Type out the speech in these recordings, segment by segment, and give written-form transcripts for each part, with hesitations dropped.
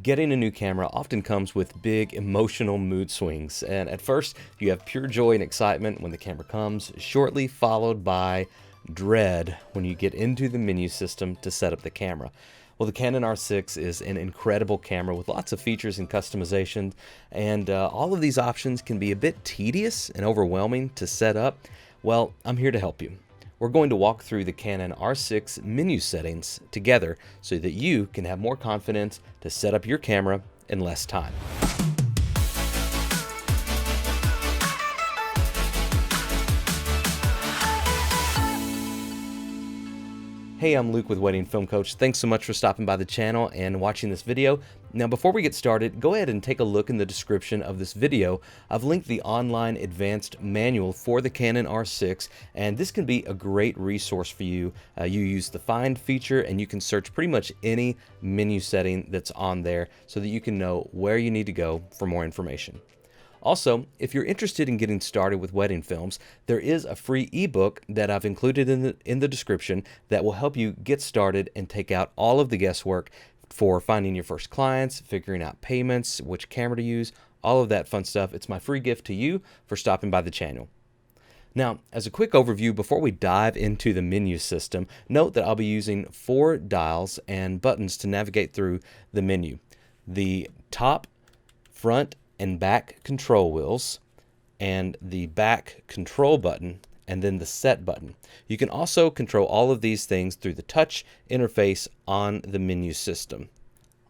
Getting a new camera often comes with big emotional mood swings, and at first you have pure joy and excitement when the camera comes, shortly followed by dread when you get into the menu system to set up the camera. Well, the Canon R6 is an incredible camera with lots of features and customization, and all of these options can be a bit tedious and overwhelming to set up. Well, I'm here to help you. We're going to walk through the Canon R6 Menu Settings together so that you can have more confidence to set up your camera in less time. Hey, I'm Luke with Wedding Film Coach. Thanks so much for stopping by the channel and watching this video. Now, before we get started, go ahead and take a look in the description of this video. I've linked the online advanced manual for the Canon R6, and this can be a great resource for you. You use the Find feature, and you can search pretty much any menu setting that's on there so that you can know where you need to go for more information. Also, if you're interested in getting started with wedding films, there is a free ebook that I've included in the description that will help you get started and take out all of the guesswork for finding your first clients, figuring out payments, which camera to use, all of that fun stuff. It's my free gift to you for stopping by the channel. Now, as a quick overview, before we dive into the menu system, note that I'll be using 4 dials and buttons to navigate through the menu. The top, front, and back control wheels, and the back control button, and then the set button. You can also control all of these things through the touch interface on the menu system.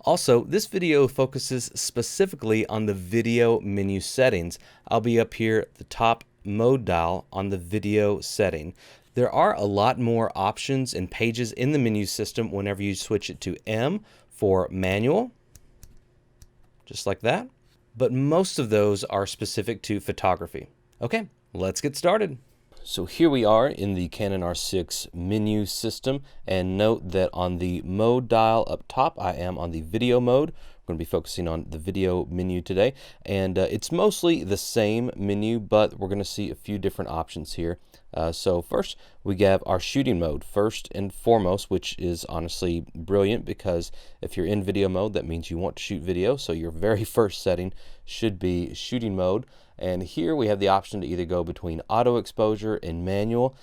Also, this video focuses specifically on the video menu settings. I'll be up here at the top mode dial on the video setting. There are a lot more options and pages in the menu system whenever you switch it to M for manual, just like that. But most of those are specific to photography. Okay, let's get started. So here we are in the Canon R6 menu system, and note that on the mode dial up top, I am on the video mode. We're going to be focusing on the video menu today, and it's mostly the same menu, but we're going to see a few different options here. So first, we have our shooting mode, first and foremost, which is honestly brilliant because if you're in video mode, that means you want to shoot video. So your very first setting should be shooting mode. And here we have the option to either go between auto exposure and manual.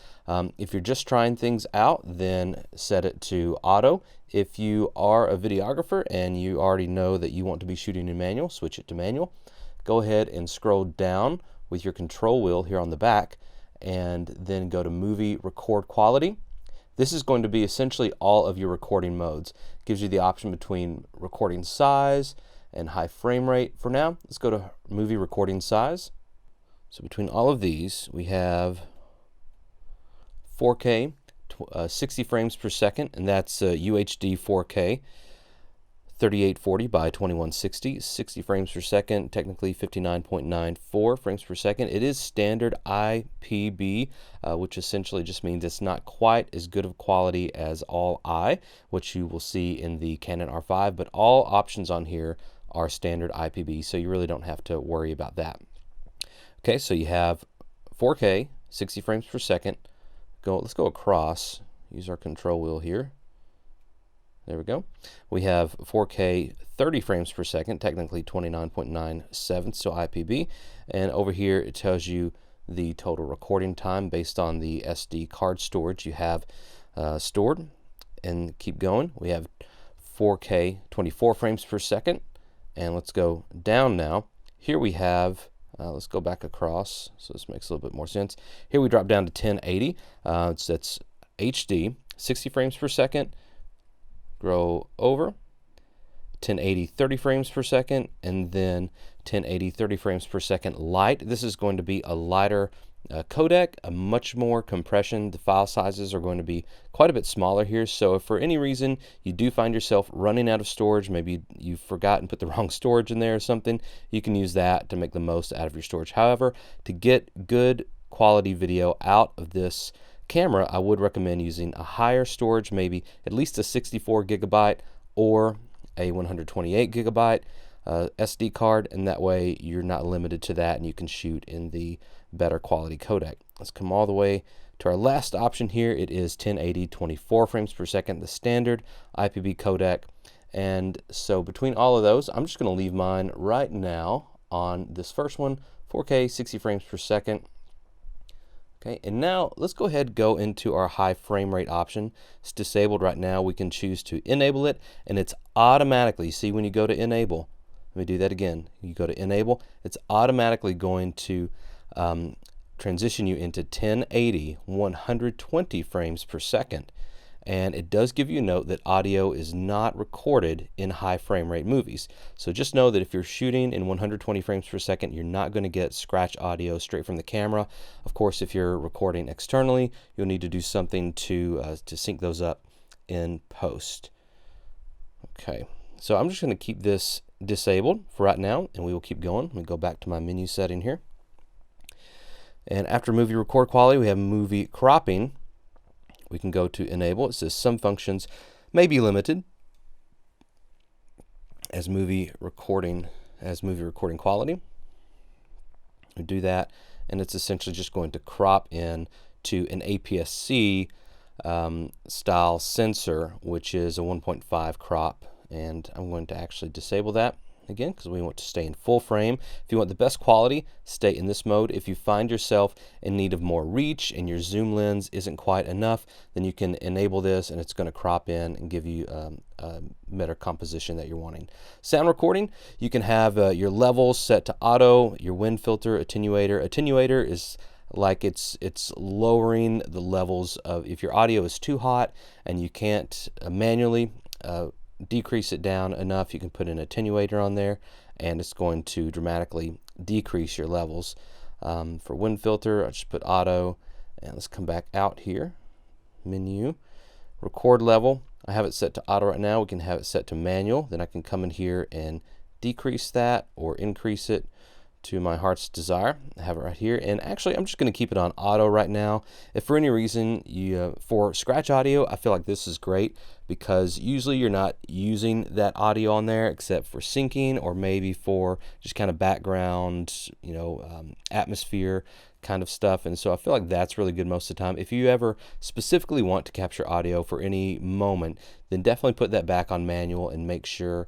If you're just trying things out, then set it to auto. If you are a videographer and you already know that you want to be shooting in manual, switch it to manual. Go ahead and scroll down with your control wheel here on the back, and then go to movie record quality. This is going to be essentially all of your recording modes. It gives you the option between recording size and high frame rate. For now, let's go to movie recording size. So between all of these, we have 4K, 60 frames per second, and that's UHD 4K. 3840 by 2160, 60 frames per second, technically 59.94 frames per second. It is standard IPB, which essentially just means it's not quite as good of quality as all I, which you will see in the Canon R5, but all options on here are standard IPB, so you really don't have to worry about that. Okay, so you have 4K, 60 frames per second. Let's go across, use our control wheel here. There we go. We have 4K 30 frames per second, technically 29.97, still IPB. And over here it tells you the total recording time based on the SD card storage you have stored. And keep going. We have 4K 24 frames per second. And let's go down now. Here we have, let's go back across so this makes a little bit more sense. Here we drop down to 1080. That's HD, 60 frames per second. Grow over 1080 30 frames per second, and then 1080 30 frames per second light. This is going to be a lighter codec, a much more compression. The file sizes are going to be quite a bit smaller here, so if for any reason you do find yourself running out of storage, maybe you forgot and put the wrong storage in there or something, you can use that to make the most out of your storage. However, to get good quality video out of this camera, I would recommend using a higher storage, maybe at least a 64 gigabyte or a 128 gigabyte SD card, and that way you're not limited to that and you can shoot in the better quality codec. Let's come all the way to our last option here. It is 1080 24 frames per second, the standard IPB codec, And so between all of those, I'm just going to leave mine right now on this first one, 4K 60 frames per second. Okay, and now let's go ahead and go into our high frame rate option. It's disabled right now. We can choose to enable it, and it's automatically, see when you go to enable, let me do that again. You go to enable, it's automatically going to transition you into 1080 120 frames per second. And it does give you a note that audio is not recorded in high frame rate movies. So just know that if you're shooting in 120 frames per second, you're not going to get scratch audio straight from the camera. Of course, if you're recording externally, you'll need to do something to sync those up in post. Okay, so I'm just going to keep this disabled for right now, and we will keep going. Let me go back to my menu setting here. And after movie record quality, we have movie cropping. We can go to enable. It says some functions may be limited as movie recording quality. We do that, and it's essentially just going to crop in to an APS-C style sensor, which is a 1.5 crop, and I'm going to actually disable that again because we want to stay in full frame. If you want the best quality, stay in this mode. If you find yourself in need of more reach and your zoom lens isn't quite enough, then you can enable this and it's going to crop in and give you a better composition that you're wanting. Sound recording, you can have your levels set to auto, your wind filter, attenuator. Attenuator is like it's lowering the levels of, if your audio is too hot and you can't manually decrease it down enough, you can put an attenuator on there and it's going to dramatically decrease your levels. For wind filter, I just put auto, and let's come back out here, menu, record level. I have it set to auto right now. We can have it set to manual, then I can come in here and decrease that or increase it to my heart's desire. I have it right here, and actually I'm just going to keep it on auto right now. If for any reason you for scratch audio, I feel like this is great because usually you're not using that audio on there except for syncing or maybe for just kind of background, atmosphere kind of stuff. And so I feel like that's really good most of the time. If you ever specifically want to capture audio for any moment, then definitely put that back on manual and make sure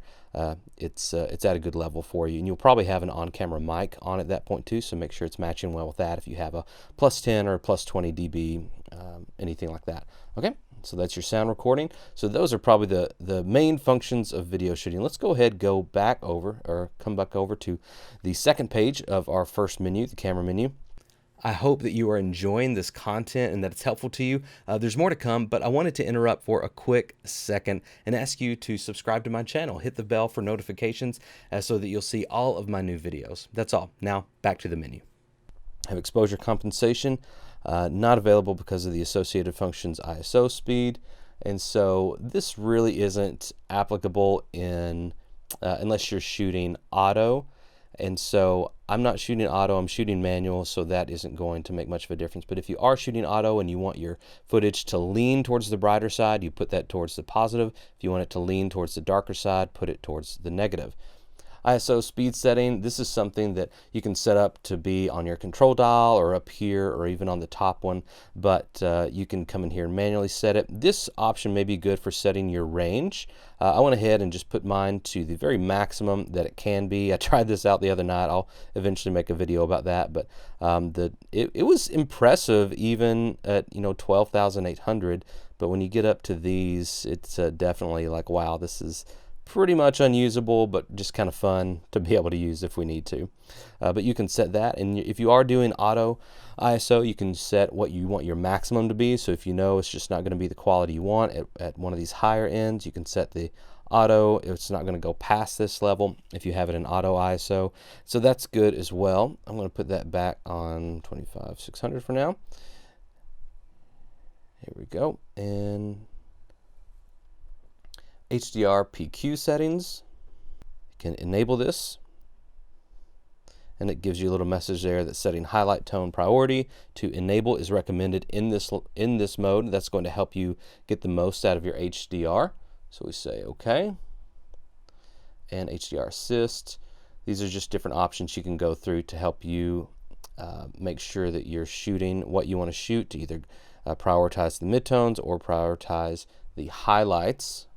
it's at a good level for you. And you'll probably have an on-camera mic on at that point too, so make sure it's matching well with that if you have a plus 10 or plus 20 dB, anything like that. Okay, so that's your sound recording. So those are probably the main functions of video shooting. Let's go ahead, come back over to the second page of our first menu, the camera menu. I hope that you are enjoying this content and that it's helpful to you. There's more to come, but I wanted to interrupt for a quick second and ask you to subscribe to my channel. Hit the bell for notifications so that you'll see all of my new videos. That's all. Now, back to the menu. I have exposure compensation, not available because of the associated functions ISO speed. And so this really isn't applicable in unless you're shooting auto. And so I'm not shooting auto, I'm shooting manual, so that isn't going to make much of a difference. But if you are shooting auto and you want your footage to lean towards the brighter side, you put that towards the positive. If you want it to lean towards the darker side, put it towards the negative. ISO speed setting, this is something that you can set up to be on your control dial or up here or even on the top one, but you can come in here and manually set it. This option may be good for setting your range. I went ahead and just put mine to the very maximum that it can be. I tried this out the other night. I'll eventually make a video about that, but it was impressive even at 12,800, but when you get up to these, it's definitely like, wow, this is pretty much unusable, but just kind of fun to be able to use if we need to. But you can set that, and if you are doing auto ISO, you can set what you want your maximum to be. So if you know it's just not going to be the quality you want at one of these higher ends, you can set the auto. It's not going to go past this level if you have it in auto ISO. So that's good as well. I'm going to put that back on 25,600 for now. Here we go. And hdrp settings, you can enable this, and it gives you a little message there that setting highlight tone priority to enable is recommended in this mode. That's going to help you get the most out of your HDR. So we say OK, and HDR assist. These are just different options you can go through to help you make sure that you're shooting what you want to shoot, to either prioritize the midtones or prioritize the highlights.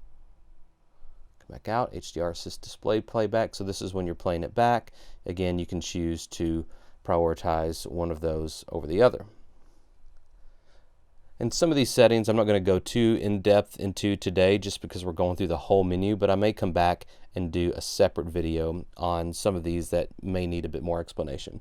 Back out, HDR assist display playback. So this is when you're playing it back. Again, you can choose to prioritize one of those over the other. And some of these settings I'm not going to go too in depth into today just because we're going through the whole menu, but I may come back and do a separate video on some of these that may need a bit more explanation.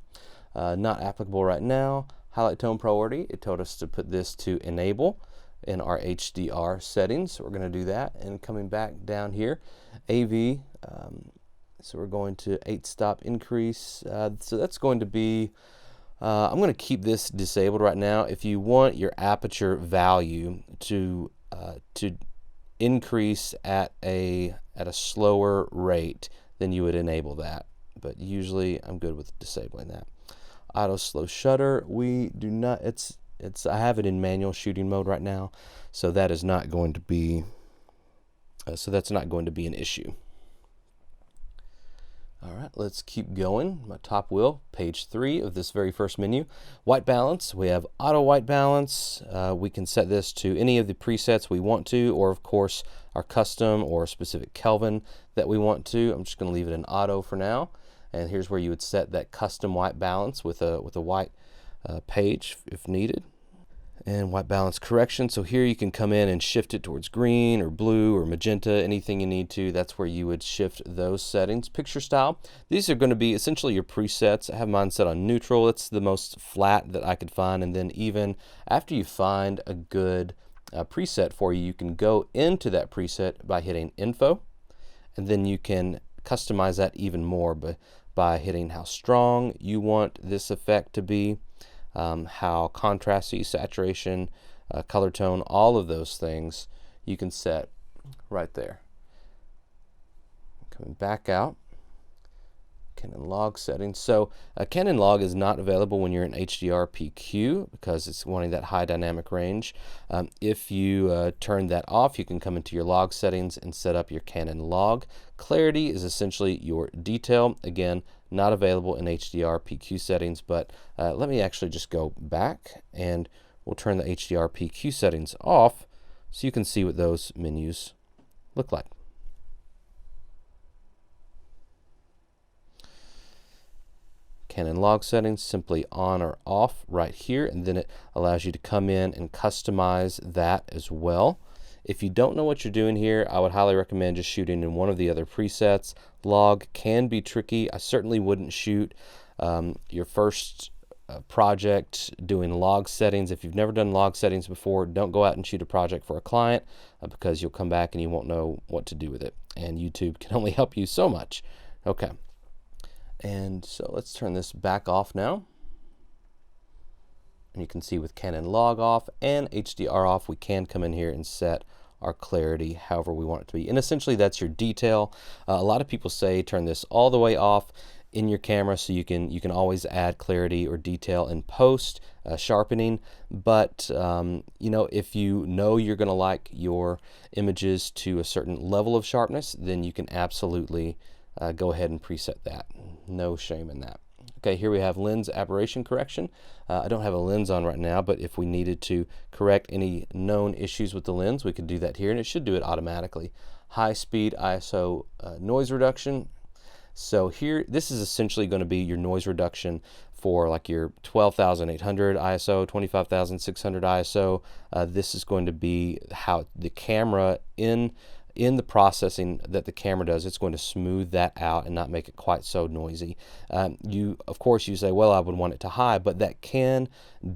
Not applicable right now. Highlight tone priority, it told us to put this to enable in our HDR settings. So we're going to do that. And coming back down here, AV, so we're going to 8-stop increase. So that's going to be, I'm going to keep this disabled right now. If you want your aperture value to increase at a slower rate, then you would enable that. But usually I'm good with disabling that. Auto slow shutter, we do not, I have it in manual shooting mode right now, so that is not going to be, that's not going to be an issue. All right, let's keep going. My top wheel, page 3 of this very first menu. White balance, we have auto white balance. We can set this to any of the presets we want to, or of course our custom or specific Kelvin that we want to. I'm just going to leave it in auto for now. And here's where you would set that custom white balance with a white page if needed. And white balance correction, so here you can come in and shift it towards green or blue or magenta, anything you need to. That's where you would shift those settings. Picture style, these are going to be essentially your presets. I have mine set on neutral. It's the most flat that I could find, and then even after you find a good preset for you, you can go into that preset by hitting info, and then you can customize that even more by hitting how strong you want this effect to be, how contrasty, saturation, color tone, all of those things you can set right there. Coming back out, Canon log settings. So Canon log is not available when you're in hdrp because it's wanting that high dynamic range. If you turn that off, you can come into your log settings and set up your Canon log. Clarity is essentially your detail. Again, not available in hdrp settings, but let me actually just go back and we'll turn the hdrp settings off so you can see what those menus look like. Canon log settings, simply on or off right here, and then it allows you to come in and customize that as well. If you don't know what you're doing here, I would highly recommend just shooting in one of the other presets. Log can be tricky. I certainly wouldn't shoot your first project doing log settings. If you've never done log settings before, don't go out and shoot a project for a client because you'll come back and you won't know what to do with it. And YouTube can only help you so much. Okay. And so let's turn this back off now. And you can see with Canon log off and HDR off, we can come in here and set our clarity however we want it to be. And essentially that's your detail. A lot of people say turn this all the way off in your camera so you can always add clarity or detail in post sharpening. But you know, if you know you're going to like your images to a certain level of sharpness, then you can absolutely go ahead and preset that. No shame in that. Okay, here we have lens aberration correction. I don't have a lens on right now, but if we needed to correct any known issues with the lens, we could do that here, and it should do it automatically. High speed ISO noise reduction. So here, this is essentially going to be your noise reduction for like your 12,800 ISO, 25,600 ISO. This is going to be how the camera in the processing that the camera does, it's going to smooth that out and not make it quite so noisy. Of course, you say, well, I would want it to high, but that can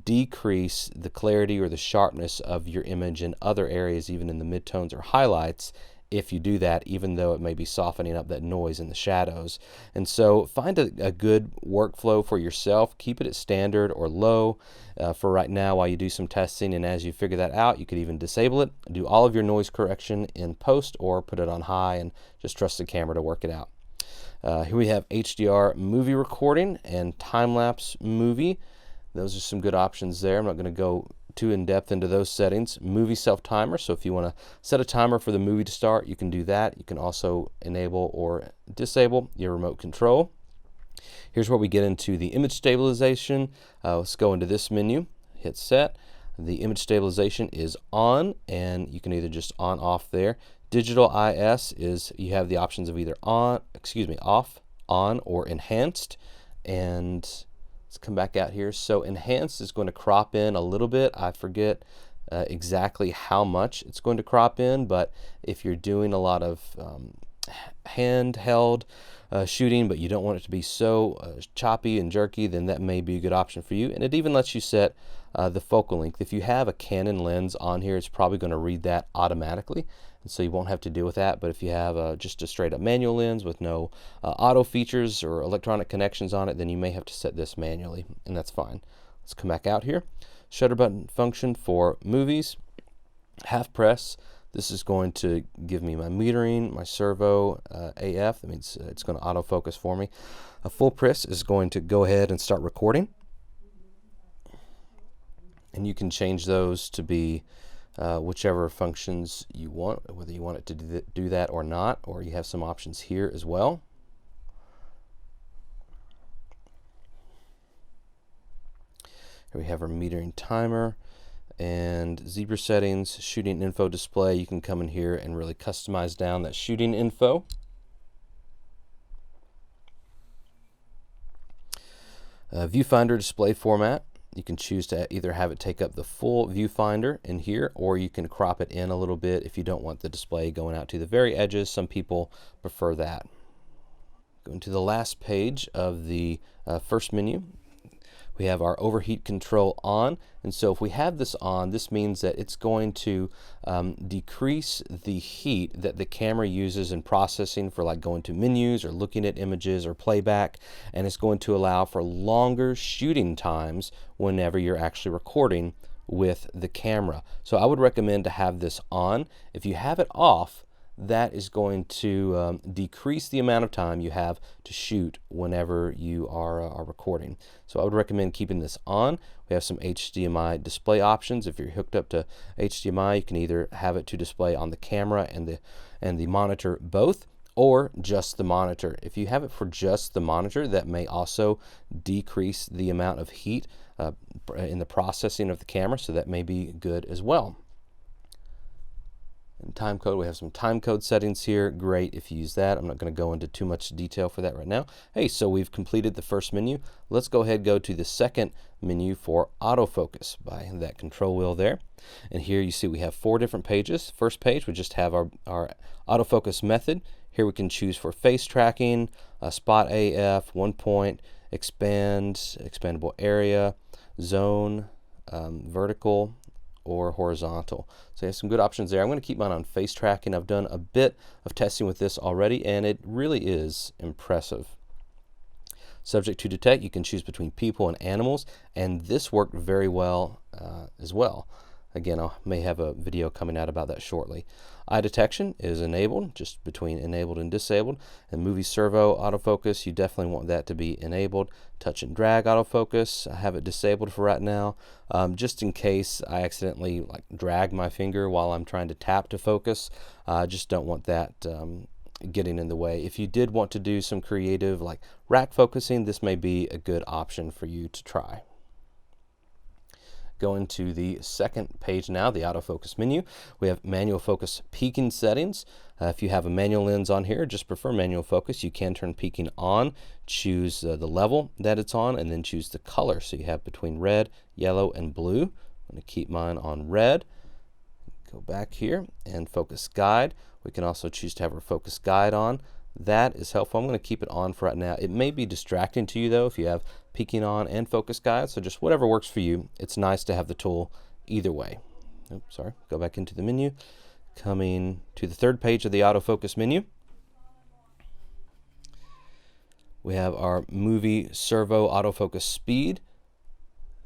decrease the clarity or the sharpness of your image in other areas, even in the midtones or highlights, if you do that, even though it may be softening up that noise in the shadows. And so find a good workflow for yourself. Keep it at standard or low for right now while you do some testing, and as you figure that out, you could even disable it, do all of your noise correction in post, or put it on high and just trust the camera to work it out. Here we have HDR movie recording and time-lapse movie. Those are some good options there. I'm not going to go too in depth into those settings. Movie self timer, so if you want to set a timer for the movie to start, you can do that. You can also enable or disable your remote control. Here's where we get into the image stabilization. Let's go into this menu, hit set. The image stabilization is on, and you can either just on off there. Digital IS is you have the options of either off, on, or enhanced. And let's come back out here. So enhanced is going to crop in a little bit. I forget exactly how much it's going to crop in, but if you're doing a lot of handheld shooting, but you don't want it to be so choppy and jerky, then that may be a good option for you. And it even lets you set the focal length. If you have a Canon lens on here, it's probably going to read that automatically, and so you won't have to deal with that. But if you have just a straight up manual lens with no auto features or electronic connections on it, then you may have to set this manually, and that's fine. Let's come back out here. Shutter button function for movies, half press. This is going to give me my metering, my servo AF. That means it's going to autofocus for me. A full press is going to go ahead and start recording. And you can change those to be whichever functions you want, whether you want it to do that or not, or you have some options here as well. Here we have our metering timer. And zebra settings, shooting info display. You can come in here and really customize down that shooting info. Viewfinder display format. You can choose to either have it take up the full viewfinder in here, or you can crop it in a little bit if you don't want the display going out to the very edges. Some people prefer that. Going to the last page of the first menu. We have our overheat control on, and so if we have this on, this means that it's going to decrease the heat that the camera uses in processing for like going to menus or looking at images or playback, and it's going to allow for longer shooting times whenever you're actually recording with the camera. So I would recommend to have this on. If you have it off, that is going to decrease the amount of time you have to shoot whenever you are recording. So I would recommend keeping this on. We have some HDMI display options. If you're hooked up to HDMI, you can either have it to display on the camera and the monitor both, or just the monitor. If you have it for just the monitor, that may also decrease the amount of heat in the processing of the camera, so that may be good as well. And time code, we have some time code settings here. Great if you use that. I'm not going to go into too much detail for that right now. Hey, so we've completed the first menu. Let's go ahead and go to the second menu for autofocus by that control wheel there. And here you see we have 4 different pages. First page, we just have our autofocus method. Here we can choose for face tracking, spot AF, 1 point, expandable area, zone, vertical, or horizontal. So you have some good options there. I'm going to keep mine on face tracking. I've done a bit of testing with this already, and it really is impressive. Subject to detect, you can choose between people and animals, and this worked very well as well. Again, I may have a video coming out about that shortly. Eye detection is enabled, just between enabled and disabled. And movie servo autofocus, you definitely want that to be enabled. Touch and drag autofocus, I have it disabled for right now, just in case I accidentally drag my finger while I'm trying to tap to focus. I just don't want that getting in the way. If you did want to do some creative like rack focusing, this may be a good option for you to try. Going to the second page now, the autofocus menu. We have manual focus peaking settings. If you have a manual lens on here, just prefer manual focus, you can turn peaking on, choose the level that it's on, and then choose the color. So you have between red, yellow, and blue. I'm going to keep mine on red. Go back here and focus guide. We can also choose to have our focus guide on. That is helpful. I'm going to keep it on for right now. It may be distracting to you though if you have peaking on and focus guide, so just whatever works for you. It's nice to have the tool either way. Oops, sorry. Go back into the menu. Coming to the third page of the autofocus menu. We have our movie servo autofocus speed.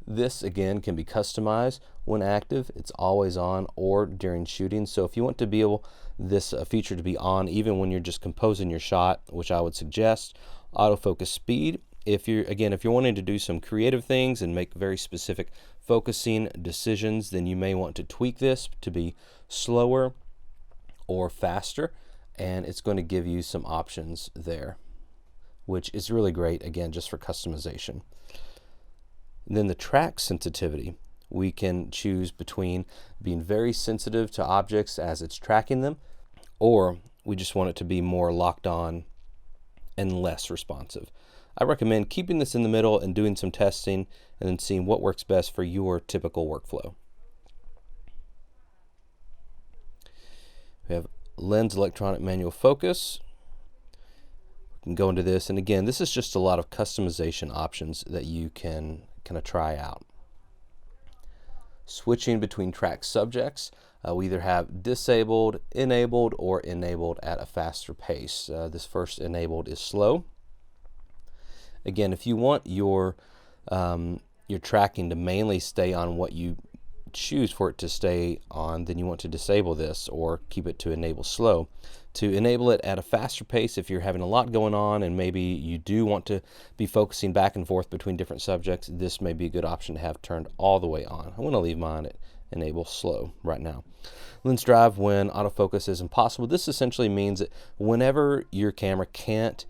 This again can be customized when active. It's always on or during shooting. So if you want to be able this feature to be on even when you're just composing your shot, which I would suggest, autofocus speed. If you're wanting to do some creative things and make very specific focusing decisions, then you may want to tweak this to be slower or faster, and it's going to give you some options there, which is really great, again, just for customization. And then the track sensitivity, we can choose between being very sensitive to objects as it's tracking them, or we just want it to be more locked on and less responsive. I recommend keeping this in the middle and doing some testing and then seeing what works best for your typical workflow. We have lens electronic manual focus. We can go into this, and again, this is just a lot of customization options that you can kind of try out. Switching between track subjects, we either have disabled, enabled, or enabled at a faster pace. This first enabled is slow. Again, if you want your tracking to mainly stay on what you choose for it to stay on, then you want to disable this or keep it to enable slow. To enable it at a faster pace, if you're having a lot going on and maybe you do want to be focusing back and forth between different subjects, this may be a good option to have turned all the way on. I want to leave mine at enable slow right now. Lens drive when autofocus is impossible. This essentially means that whenever your camera can't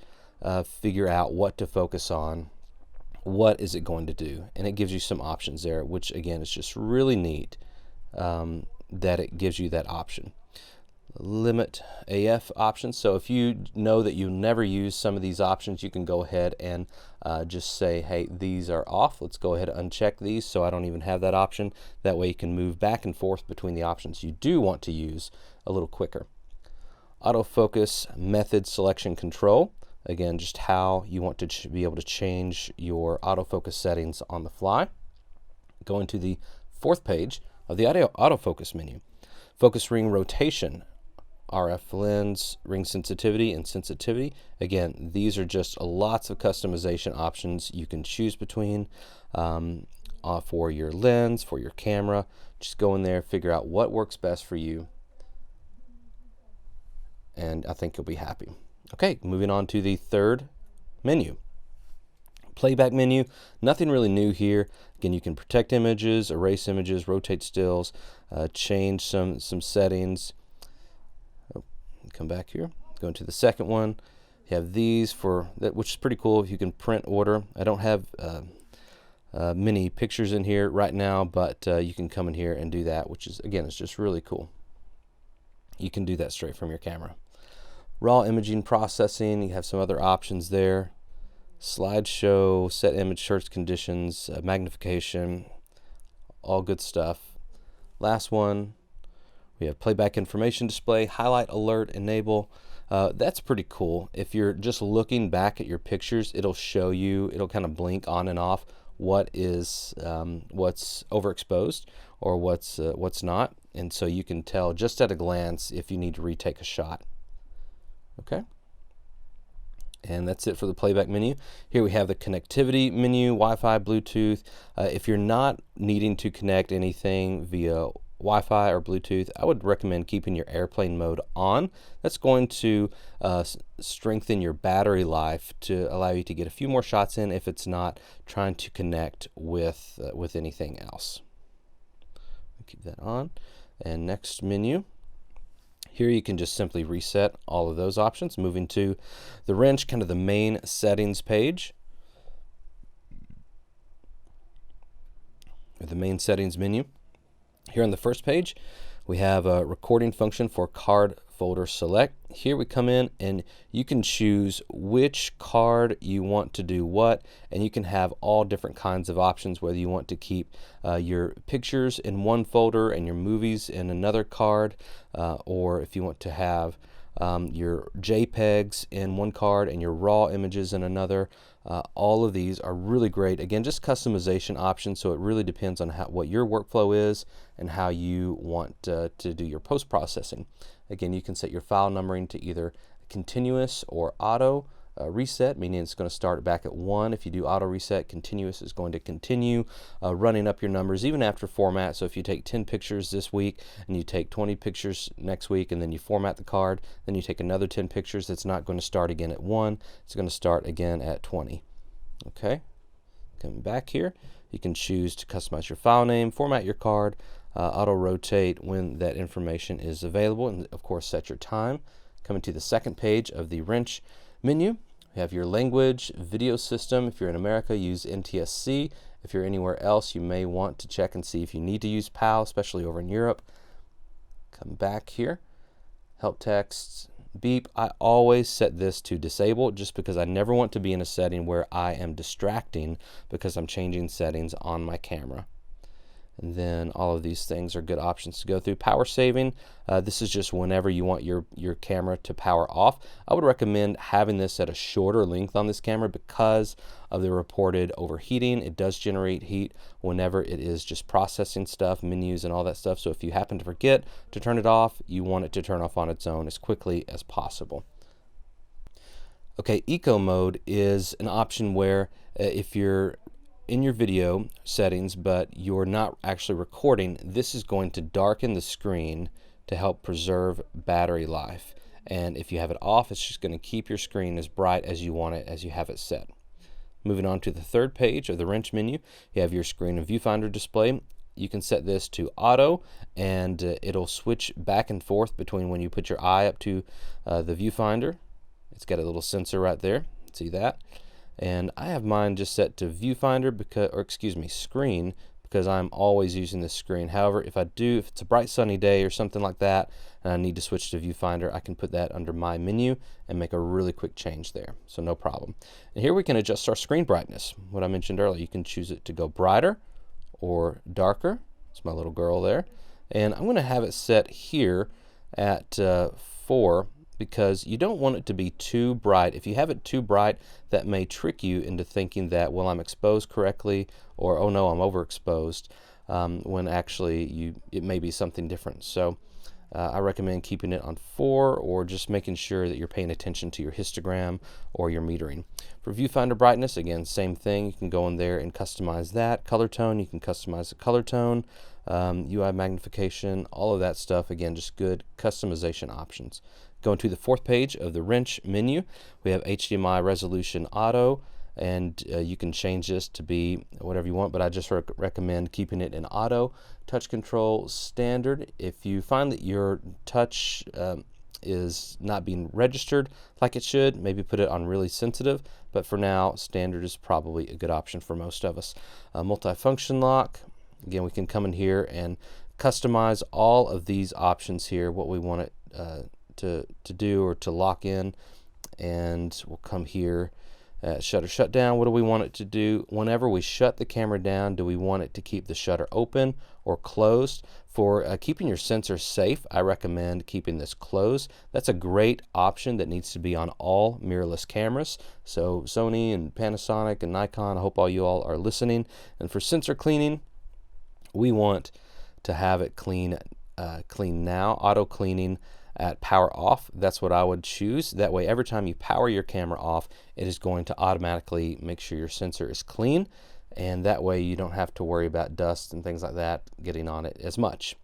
figure out what to focus on, what is it going to do? And it gives you some options there, which again is just really neat that it gives you that option. Limit AF options. So if you know that you never use some of these options, you can go ahead and just say, hey, these are off. Let's go ahead and uncheck these so I don't even have that option. That way you can move back and forth between the options you do want to use a little quicker. Autofocus method selection control. Again, just how you want to be able to change your autofocus settings on the fly. Go into the fourth page of the autofocus menu. Focus ring rotation, RF lens, ring sensitivity, and sensitivity. Again, these are just lots of customization options you can choose between for your lens, for your camera. Just go in there, figure out what works best for you, and I think you'll be happy. Okay, moving on to the third menu. Playback menu, nothing really new here. Again, you can protect images, erase images, rotate stills, change some settings. Come back here, go into the second one. You have these for that, which is pretty cool. If you can print order. I don't have many pictures in here right now, but you can come in here and do that, which is, again, it's just really cool. You can do that straight from your camera. Raw imaging processing, you have some other options there. Slideshow, set image search conditions, magnification, all good stuff. Last one, we have playback information display, highlight alert, enable. That's pretty cool. If you're just looking back at your pictures, it'll show you, it'll kind of blink on and off what is what's overexposed or what's not, and so you can tell just at a glance if you need to retake a shot. Okay, and that's it for the playback menu. Here we have the connectivity menu, Wi-Fi, Bluetooth. If you're not needing to connect anything via Wi-Fi or Bluetooth, I would recommend keeping your airplane mode on. That's going to strengthen your battery life to allow you to get a few more shots in if it's not trying to connect with anything else. Keep that on. And next menu. Here you can just simply reset all of those options. Moving to the wrench, kind of the main settings page. The main settings menu. Here on the first page, we have a recording function for card folder select. Here we come in and you can choose which card you want to do what, and you can have all different kinds of options, whether you want to keep your pictures in one folder and your movies in another card, or if you want to have your JPEGs in one card and your raw images in another. All of these are really great. Again, just customization options, so it really depends on what your workflow is and how you want to do your post-processing. Again, you can set your file numbering to either continuous or auto reset, meaning it's going to start back at 1. If you do auto reset, continuous is going to continue running up your numbers even after format. So if you take 10 pictures this week and you take 20 pictures next week and then you format the card, then you take another 10 pictures, it's not going to start again at 1. It's going to start again at 20. Okay, coming back here, you can choose to customize your file name, format your card, auto rotate when that information is available, and of course set your time. Coming to the second page of the wrench menu, we have your language, video system. If you're in America, use NTSC. If you're anywhere else, you may want to check and see if you need to use PAL, especially over in Europe. Come back here. help texts, beep. I always set this to disable just because I never want to be in a setting where I am distracting because I'm changing settings on my camera. And then all of these things are good options to go through. Power saving, this is just whenever you want your camera to power off. I would recommend having this at a shorter length on this camera because of the reported overheating. It does generate heat whenever it is just processing stuff, menus and all that stuff. So if you happen to forget to turn it off, you want it to turn off on its own as quickly as possible. Okay, eco mode is an option where if you're in your video settings but you're not actually recording, this is going to darken the screen to help preserve battery life. And if you have it off, it's just going to keep your screen as bright as you want it as you have it set. Moving on to the third page of the wrench menu, you have your screen and viewfinder display. You can set this to auto, and it'll switch back and forth between when you put your eye up to the viewfinder. It's got a little sensor right there. See that? And I have mine just set to viewfinder screen, because I'm always using this screen. However, if it's a bright sunny day or something like that and I need to switch to viewfinder, I can put that under my menu and make a really quick change there, so no problem. And here we can adjust our screen brightness. What I mentioned earlier, you can choose it to go brighter or darker. It's my little girl there. And I'm going to have it set here at 4, because you don't want it to be too bright. If you have it too bright, that may trick you into thinking that, well, I'm exposed correctly, or oh no, I'm overexposed, when actually it may be something different. So I recommend keeping it on 4, or just making sure that you're paying attention to your histogram or your metering. For viewfinder brightness, again, same thing. You can go in there and customize that. Color tone, you can customize the color tone. UI magnification, all of that stuff. Again, just good customization options. Going to the fourth page of the wrench menu, we have HDMI resolution auto, and you can change this to be whatever you want, but I just recommend keeping it in auto. Touch control standard. If you find that your touch is not being registered like it should, maybe put it on really sensitive, but for now, standard is probably a good option for most of us. Multifunction lock. Again, we can come in here and customize all of these options here, what we want it to do or to lock in. And we'll come here, shutter shutdown. What do we want it to do? Whenever we shut the camera down, do we want it to keep the shutter open or closed? For keeping your sensor safe, I recommend keeping this closed. That's a great option that needs to be on all mirrorless cameras. So Sony and Panasonic and Nikon, I hope all you all are listening. And for sensor cleaning, we want to have it clean now, auto cleaning at power off. That's what I would choose. That way, every time you power your camera off, it is going to automatically make sure your sensor is clean, and that way you don't have to worry about dust and things like that getting on it as much.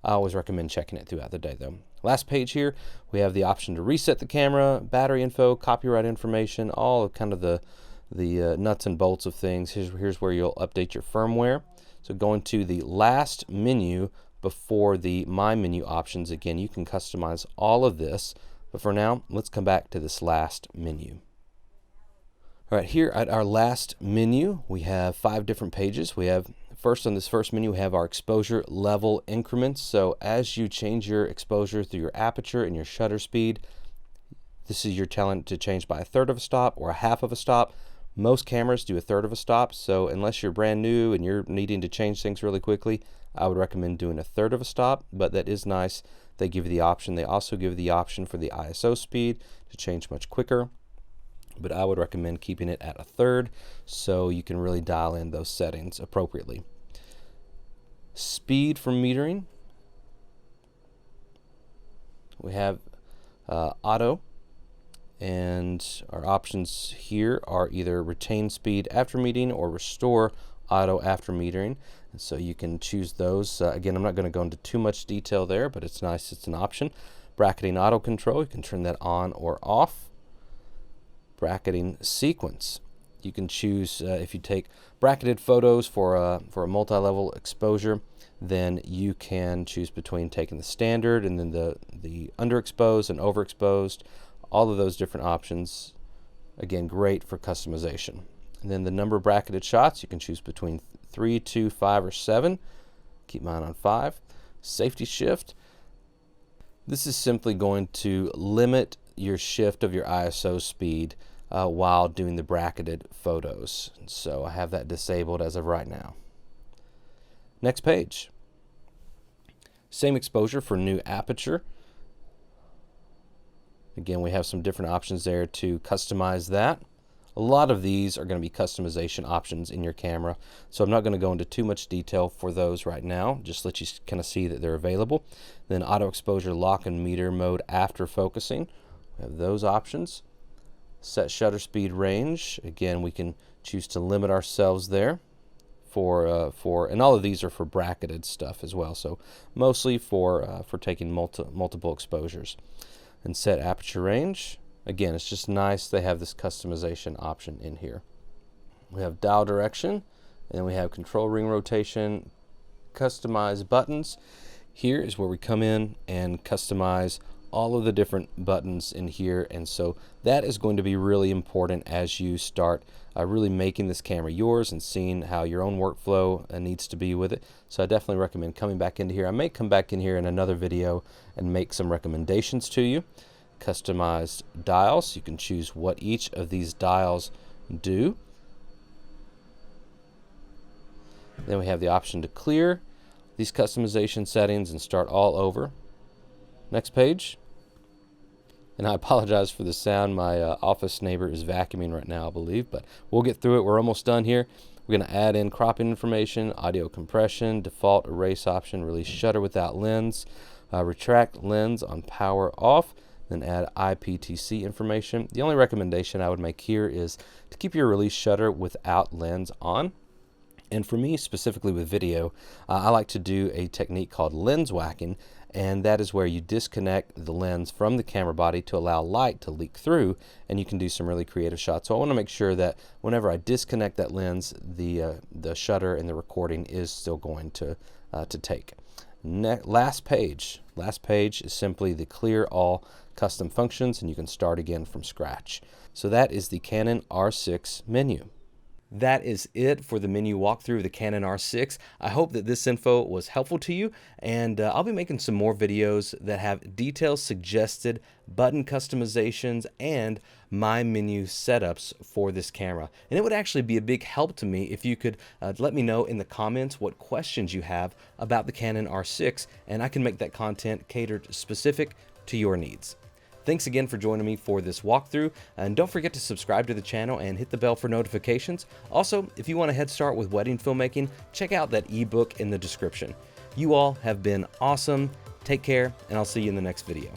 I always recommend checking it throughout the day though. Last page here, we have the option to reset the camera, battery info, copyright information, all kind of the nuts and bolts of things. Here's where you'll update your firmware. So going to the last menu before the My Menu options, again, you can customize all of this. But for now, let's come back to this last menu. All right, here at our last menu, we have 5 different pages. We have, first on this first menu, we have our exposure level increments. So as you change your exposure through your aperture and your shutter speed, this is your talent to change by 1/3 of a stop or 1/2 of a stop. Most cameras do 1/3 of a stop, so unless you're brand new and you're needing to change things really quickly, I would recommend doing 1/3 of a stop, but that is nice. They give you the option. They also give the option for the ISO speed to change much quicker, but I would recommend keeping it at 1/3 so you can really dial in those settings appropriately. Speed for metering. We have auto. And our options here are either retain speed after metering or restore auto after metering. And so you can choose those. Again, I'm not going to go into too much detail there, but it's nice. It's an option. Bracketing auto control, you can turn that on or off. Bracketing sequence. You can choose if you take bracketed photos for a multi-level exposure, then you can choose between taking the standard and then the underexposed and overexposed. All of those different options, again, great for customization. And then the number of bracketed shots, you can choose between 3, 2, 5, or 7. Keep mine on 5. Safety shift. This is simply going to limit your shift of your ISO speed while doing the bracketed photos. So I have that disabled as of right now. Next page. Same exposure for new aperture. Again, we have some different options there to customize that. A lot of these are going to be customization options in your camera, so I'm not going to go into too much detail for those right now, just let you kind of see that they're available. Then auto exposure lock and meter mode after focusing. We have those options. Set shutter speed range. Again, we can choose to limit ourselves there and all of these are for bracketed stuff as well, so mostly for taking multiple exposures. And set aperture range. Again, it's just nice they have this customization option in here. We have dial direction, and then we have control ring rotation, customize buttons. Here is where we come in and customize all of the different buttons in here, and so that is going to be really important as you start really making this camera yours and seeing how your own workflow needs to be with it. So I definitely recommend coming back into here. I may come back in here in another video and make some recommendations to you. Customized dials, you can choose what each of these dials do. Then we have the option to clear these customization settings and start all over. Next page. And I apologize for the sound. My office neighbor is vacuuming right now, I believe, but we'll get through it. We're almost done here. We're going to add in cropping information, audio compression, default erase option, release shutter without lens, retract lens on power off, then add IPTC information. The only recommendation I would make here is to keep your release shutter without lens on. And for me, specifically with video, I like to do a technique called lens whacking, and that is where you disconnect the lens from the camera body to allow light to leak through, and you can do some really creative shots. So I want to make sure that whenever I disconnect that lens, the shutter and the recording is still going to take. Last page is simply the clear all custom functions, and you can start again from scratch. So that is the Canon R6 menu. That is it for the menu walkthrough of the Canon R6. I hope that this info was helpful to you, and I'll be making some more videos that have detailed suggested button customizations and my menu setups for this camera. And it would actually be a big help to me if you could let me know in the comments what questions you have about the Canon R6, and I can make that content catered specific to your needs. Thanks again for joining me for this walkthrough, and don't forget to subscribe to the channel and hit the bell for notifications. Also, if you want a head start with wedding filmmaking, check out that ebook in the description. You all have been awesome. Take care, and I'll see you in the next video.